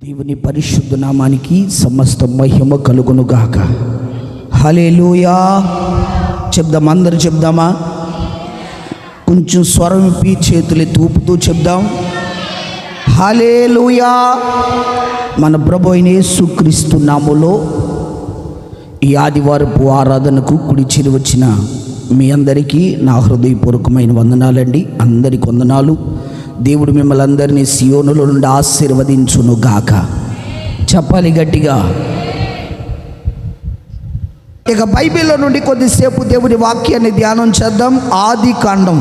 దేవుని పరిశుద్ధ నామానికి సమస్త మహిమ కలుగునుగాక. హల్లెలూయా చెప్దాం, అందరూ చెప్దామా? కొంచెం స్వరం విప్పి చేతులు తూపుతూ చెప్దాం, హల్లెలూయా. మన ప్రభు అయిన యేసుక్రీస్తు నామములో ఈ ఆదివారపు ఆరాధనకు కుడి చేరి వచ్చిన మీ అందరికీ నా హృదయపూర్వకమైన వందనాలండి. అందరికి వందనాలు. దేవుడు మిమ్మల్ని అందరినీ సియోనులో నుండి ఆశీర్వదించును గాక. చెప్పాలి గట్టిగా. ఇక బైబిల్లో నుండి కొద్దిసేపు దేవుని వాక్యాన్ని ధ్యానం చేద్దాం. ఆది కాండం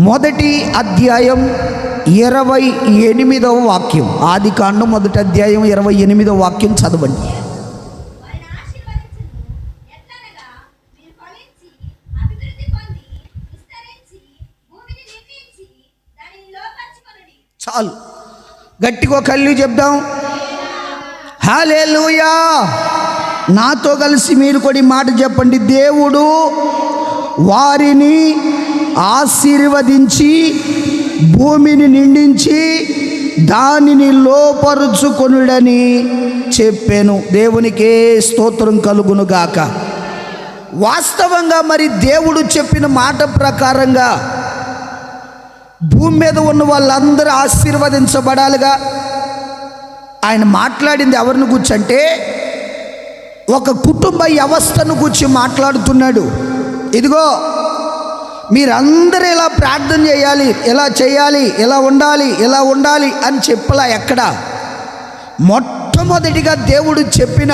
1వ అధ్యాయం 28వ వాక్యం. ఆది కాండం 1వ అధ్యాయం 28వ వాక్యం చదవండి. చాలు, గట్టిగా కళ్ళు చెప్దాం, హల్లెలూయా. నాతో కలిసి మీరు కూడా ఈ మాట చెప్పండి. దేవుడు వారిని ఆశీర్వదించి భూమిని నిండించి దానిని లోపరుచుకొనుడని చెప్పాను. దేవునికే స్తోత్రం కలుగును గాక. వాస్తవంగా మరి దేవుడు చెప్పిన మాట ప్రకారంగా భూమి మీద ఉన్న వాళ్ళందరూ ఆశీర్వదించబడాలిగా. ఆయన మాట్లాడింది ఎవరిని గురించి అంటే ఒక కుటుంబ వ్యవస్థను గురించి మాట్లాడుతున్నాడు. ఇదిగో మీరందరూ ఇలా ప్రార్థన చేయాలి, ఇలా చేయాలి, ఇలా ఉండాలి, ఇలా ఉండాలి అని చెప్పలా. ఎక్కడ మొట్టమొదటిగా దేవుడు చెప్పిన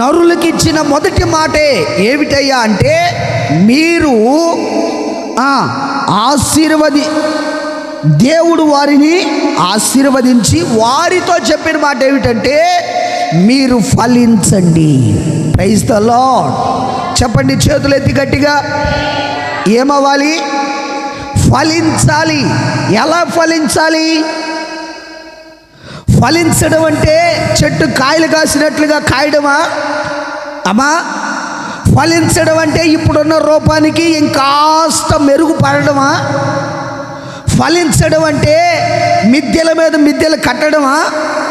నరులకి ఇచ్చిన మొదటి మాటే ఏమిటయ్యా అంటే, మీరు దేవుడు వారిని ఆశీర్వదించి వారితో చెప్పిన మాట ఏమిటంటే, మీరు ఫలించండి. Praise the lord. చెప్పండి చేతులు ఎత్తి గట్టిగా. ఏమవ్వాలి? ఫలించాలి. ఎలా ఫలించాలి? ఫలించడం అంటే చెట్టు కాయలు కాసినట్లుగా కాయడమా అమ్మా? ఫలించడం అంటే ఇప్పుడున్న రూపానికి ఇంకాస్త మెరుగుపడడమా? ఫలించడం అంటే మిద్దెల మీద మిద్దెలు కట్టడమా?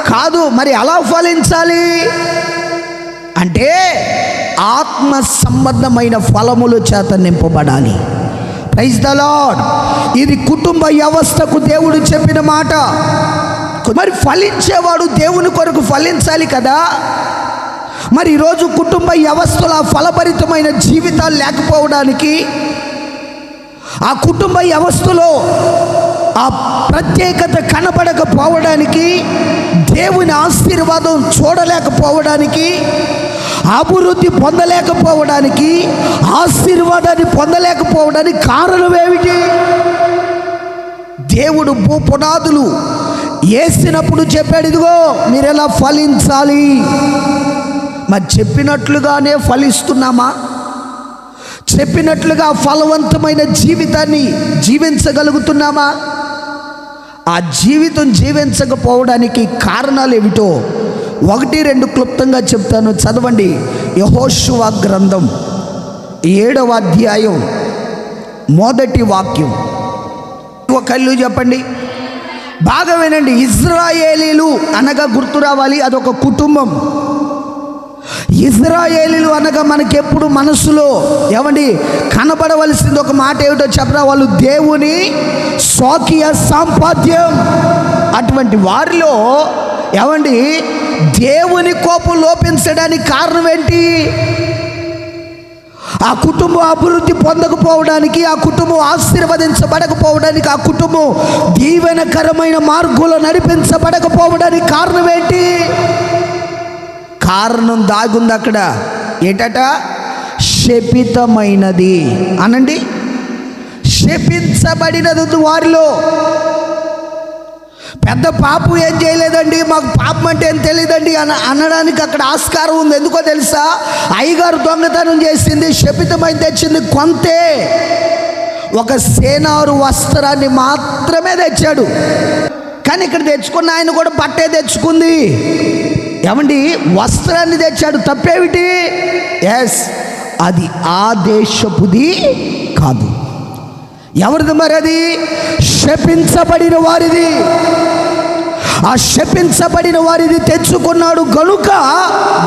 కాదు. మరి ఎలా ఫలించాలి అంటే ఆత్మ సంబంధమైన ఫలముల చేత నింపబడాలి. Praise the lord. ఇది కుటుంబ వ్యవస్థకు దేవుడు చెప్పిన మాట. మరి ఫలించేవాడు దేవుని కొరకు ఫలించాలి కదా. మరి ఈరోజు కుటుంబ వ్యవస్థలో ఫలభరితమైన జీవితాలు లేకపోవడానికి, ఆ కుటుంబ వ్యవస్థలో ఆ ప్రత్యేకత కనబడకపోవడానికి, దేవుని ఆశీర్వాదం చూడలేకపోవడానికి, అభివృద్ధి పొందలేకపోవడానికి, ఆశీర్వాదాన్ని పొందలేకపోవడానికి కారణం ఏమిటి? దేవుడు భూపునాదులు వేసినప్పుడు చెప్పాడు, ఇదిగో మీరు ఎలా ఫలించాలి. మరి చెప్పినట్లుగానే ఫలిస్తున్నామా? చెప్పినట్లుగా ఫలవంతమైన జీవితాన్ని జీవించగలుగుతున్నామా? ఆ జీవితం జీవించకపోవడానికి కారణాలు ఏమిటో 1-2 క్లుప్తంగా చెప్తాను. చదవండి. యెహోషువ గ్రంథం 7వ అధ్యాయం 1వ వాక్యం. ఒక కళ్ళు చెప్పండి, బాగా వినండి. ఇజ్రాయేలీలు అనగా గుర్తు రావాలి, అదొక కుటుంబం. ఇజ్రాయేలీలు అనగా మనకెప్పుడు మనసులో ఏమండి కనబడవలసింది ఒక మాట ఏమిటో చెప్పరా? వాళ్ళు దేవుని స్వకీయ సంపాద్యం. అటువంటి వారిలో ఏమండి దేవుని కోపం లోపించడానికి కారణం ఏంటి? ఆ కుటుంబం అభివృద్ధి పొందకపోవడానికి, ఆ కుటుంబం ఆశీర్వదించబడకపోవడానికి, ఆ కుటుంబం దీవెనకరమైన మార్గంలో నడిపించబడకపోవడానికి కారణం ఏంటి? కారణం దాగుంది అక్కడ. ఏటట? శపితమైనది. అనండి, శపించబడినది వారిలో. పెద్ద పాపం ఏం చేయలేదండి, మాకు పాపం అంటే ఏం తెలియదండి అనడానికి అక్కడ ఆస్కారం ఉంది. ఎందుకో తెలుసా? అయ్యగారు దొంగతనం చేసింది, శపితమైన తెచ్చింది కొంతే. ఒక సేనారు వస్త్రాన్ని మాత్రమే తెచ్చాడు. కానీ ఇక్కడ తెచ్చుకున్న ఆయన కూడా బట్టే తెచ్చుకుంది. ఏమండి, వస్త్రాన్ని తెచ్చాడు. తప్పేమిటి? ఎస్, అది ఆ దేశపుది కాదు. ఎవరిది మరి? అది శపించబడిన వారిది. ఆ శపించబడిన వారిని తెచ్చుకున్నాడు కనుక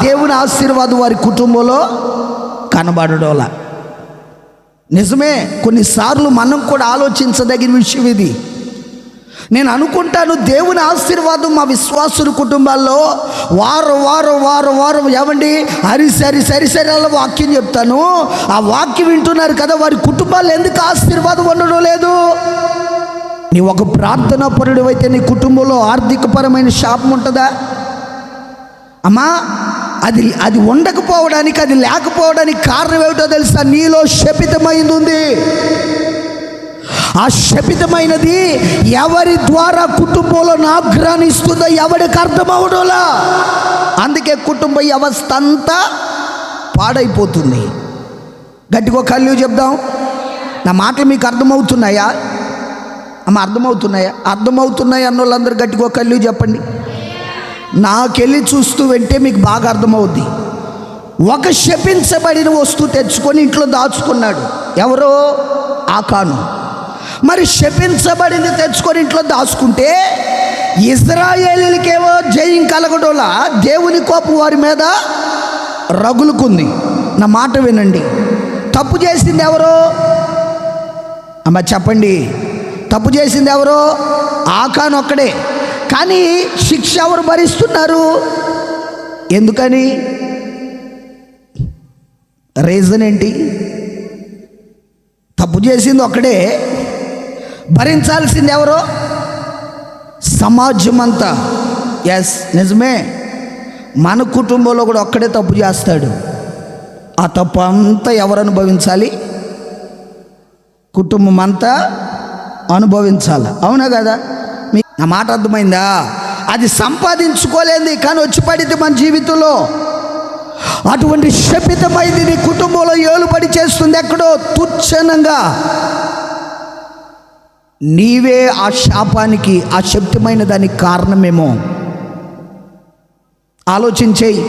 దేవుని ఆశీర్వాదం వారి కుటుంబంలో కనబడడంలా. నిజమే, కొన్నిసార్లు మనం కూడా ఆలోచించదగిన విషయం ఇది. నేను అనుకుంటాను, దేవుని ఆశీర్వాదం మా విశ్వాసుల కుటుంబాల్లో వారం ఏమండి సరి అలా వాక్యం చెప్తాను, ఆ వాక్యం వింటున్నారు కదా, వారి కుటుంబాల్లో ఎందుకు ఆశీర్వాదం ఉండడం లేదు? నీ ఒక ప్రార్థనా పరుడు అయితే నీ కుటుంబంలో ఆర్థికపరమైన శాపం ఉంటుందా అమ్మా? అది ఉండకపోవడానికి, అది లేకపోవడానికి కారణం ఏమిటో తెలుసా? నీలో శపితమైంది ఉంది. ఆ శపితమైనది ఎవరి ద్వారా కుటుంబంలో ఆగ్రహిస్తుందో ఎవరికి అర్థమవడంలా. అందుకే కుటుంబ వ్యవస్థ అంతా పాడైపోతుంది. గట్టిగా కళ్ళు చెప్దాం. నా మాటలు మీకు అర్థమవుతున్నాయా అమ్మ? అర్థమవుతున్నాయి అన్న వాళ్ళందరూ గట్టిగా కళ్ళు చెప్పండి. నాకెళ్ళి చూస్తూ వెంటే మీకు బాగా అర్థమవుద్ది. ఒక శపించబడిన వస్తువు తెచ్చుకొని ఇంట్లో దాచుకున్నాడు. ఎవరో? ఆకాను. మరి శపించబడింది తెచ్చుకొని ఇంట్లో దాచుకుంటే ఇజ్రాయేలీలకేమో జయం కలగడంలా దేవుని కోపం వారి మీద రగులుకుంది. నా మాట వినండి. తప్పు చేసింది ఎవరో అమ్మ? చెప్పండి. తప్పు చేసింది ఎవరో? ఆకాను ఒక్కడే. కానీ శిక్ష ఎవరు భరిస్తున్నారు? ఎందుకని? రీజన్ ఏంటి? తప్పు చేసింది ఒక్కడే, భరించాల్సింది ఎవరో? సమాజం అంతా. ఎస్, నిజమే. మన కుటుంబంలో కూడా ఒక్కడే తప్పు చేస్తాడు. ఆ తప్పు అంతా ఎవరు అనుభవించాలి? కుటుంబం అంతా అనుభవించాలి. అవునా కదా? నా మాట అర్థమైందా? అది సంపాదించుకోలేంది కానీ వచ్చి పడింది మన జీవితంలో. అటువంటి శపితమైంది నీ కుటుంబంలో ఏలుబడి చేస్తుంది. ఎక్కడో తుచ్చనంగా నీవే ఆ శాపానికి, ఆ శక్తిమైన దానికి కారణమేమో. ఆలోచించేయి.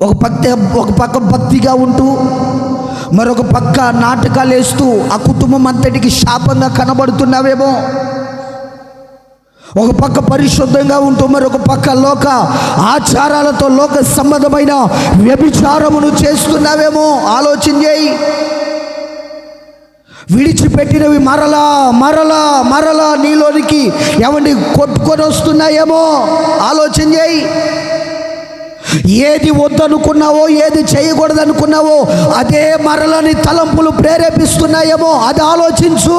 ఒక పక్క భక్తిగా ఉంటూ మరొక పక్క నాటకాలు వేస్తూ ఆ కుటుంబం అంతటికి శాపంగా కనబడుతున్నావేమో. ఒక పక్క పరిశుద్ధంగా ఉంటూ మరొక పక్క లోక ఆచారాలతో లోక సంబంధమైన వ్యభిచారమును చేస్తున్నావేమో. ఆలోచన చేయి. విడిచిపెట్టినవి మరలా మరలా మరలా నీలోనికి ఏమండి కొట్టుకొని వస్తున్నాయేమో. ఆలోచన చేయి. ఏది వద్దనుకున్నావో, ఏది చేయకూడదనుకున్నావో అదే మరలని తలంపులు ప్రేరేపిస్తున్నాయేమో. అది ఆలోచించు.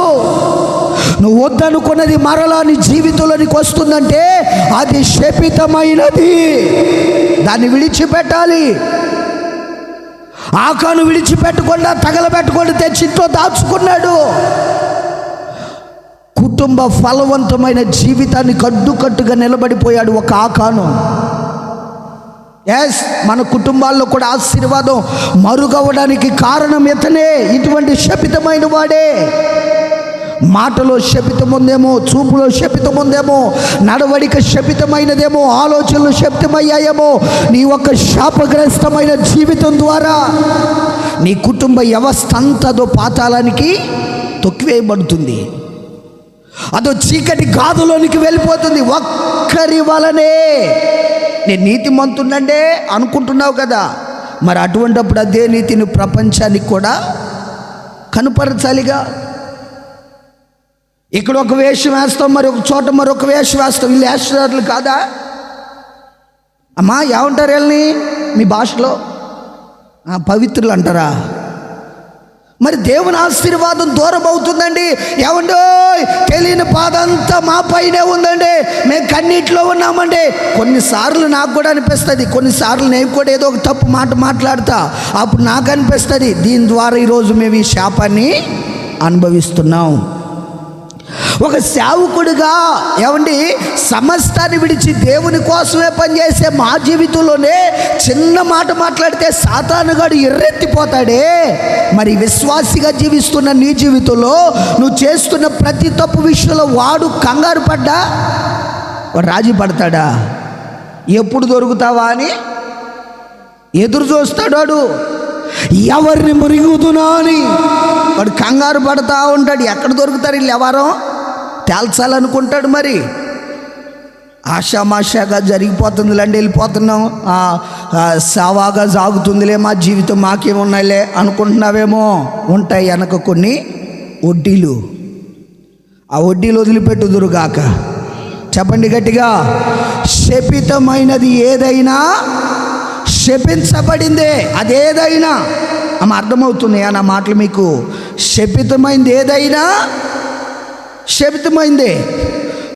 నువ్వు వద్దనుకున్నది మరలా నీ జీవితంలోనికి వస్తుందంటే అది శపితమైనది. దాన్ని విడిచిపెట్టాలి. ఆకాను విడిచిపెట్టకుండా తగలబెట్టకుండా తెచ్చింతో దాచుకున్నాడు. కుటుంబ ఫలవంతమైన జీవితాన్ని కట్టుగా నిలబడిపోయాడు ఒక ఆకాను. ఎస్, మన కుటుంబాల్లో కూడా ఆశీర్వాదం మరుగవడానికి కారణం ఇతనే. ఇటువంటి శపితమైన వాడే. మాటలో శపితం ఉందేమో, చూపులో శపితం ఉందేమో, నడవడిక శపితమైనదేమో, ఆలోచనలు శపితమయ్యాయేమో. నీ ఒక శాపగ్రస్తమైన జీవితం ద్వారా నీ కుటుంబ వ్యవస్థ అంతదో పాతాళానికి తొక్కివేయబడుతుంది. అదో చీకటి గాదులోనికి వెళ్ళిపోతుంది. ఒక్కరి వలనే. నేను నీతిమంతుడంటే అనుకుంటున్నావు కదా, మరి అటువంటిప్పుడు అదే నీతిని ప్రపంచానికి కూడా కనుపరచాలిగా. ఇక్కడ ఒక వేషం వేస్తాం, మరి ఒక చోట మరొక వేషం వేస్తాం. వీళ్ళు వేషధారులు కాదా అమ్మా? ఏమంటారు వీళ్ళని మీ భాషలో? పవిత్రులు అంటారా? మరి దేవుని ఆశీర్వాదం దూరం అవుతుందండి. ఏమండో తెలియని బాధ అంతా మా పైనే ఉందండి, మేము కన్నీటిలో ఉన్నామండి. కొన్నిసార్లు నాకు కూడా అనిపిస్తుంది, కొన్నిసార్లు నేను కూడా ఏదో ఒక తప్పు మాట్లాడతా. అప్పుడు నాకు అనిపిస్తుంది, దీని ద్వారా ఈరోజు మేము ఈ శాపాన్ని అనుభవిస్తున్నాం. ఒక సేవకుడిగా ఏమండి సమస్తాన్ని విడిచి దేవుని కోసమే పనిచేసే మా జీవితంలోనే చిన్న మాట మాట్లాడితే సాతానుగాడు ఎర్రెత్తిపోతాడే. మరి విశ్వాసిగా జీవిస్తున్న నీ జీవితంలో నువ్వు చేస్తున్న ప్రతి తప్పు విషయంలో వాడు కంగారు పడ్డా, వాడు రాజీ పడతాడా? ఎప్పుడు దొరుకుతావా అని ఎదురు చూస్తాడు. వాడు ఎవరిని మురుగుదునా అని వాడు కంగారు పడతా ఉంటాడు. ఎక్కడ దొరుకుతారు వీళ్ళు ఎవరో తేల్చాలనుకుంటాడు. మరి ఆషామాషాగా జరిగిపోతుందిలేండి, వెళ్ళిపోతున్నాం, సావాగా సాగుతుందిలే మా జీవితం, మాకేమున్నాయిలే అనుకుంటున్నావేమో. ఉంటాయి వెనక కొన్ని వడ్డీలు. ఆ వడ్డీలు వదిలిపెట్టుదురుగాక. చెప్పండి గట్టిగా. శపితమైనది ఏదైనా శపించబడిందే. అదేదైనా ఆమె అర్థమవుతున్నాయా నా మాటలు మీకు? శపితమైంది ఏదైనా శపితమైందే.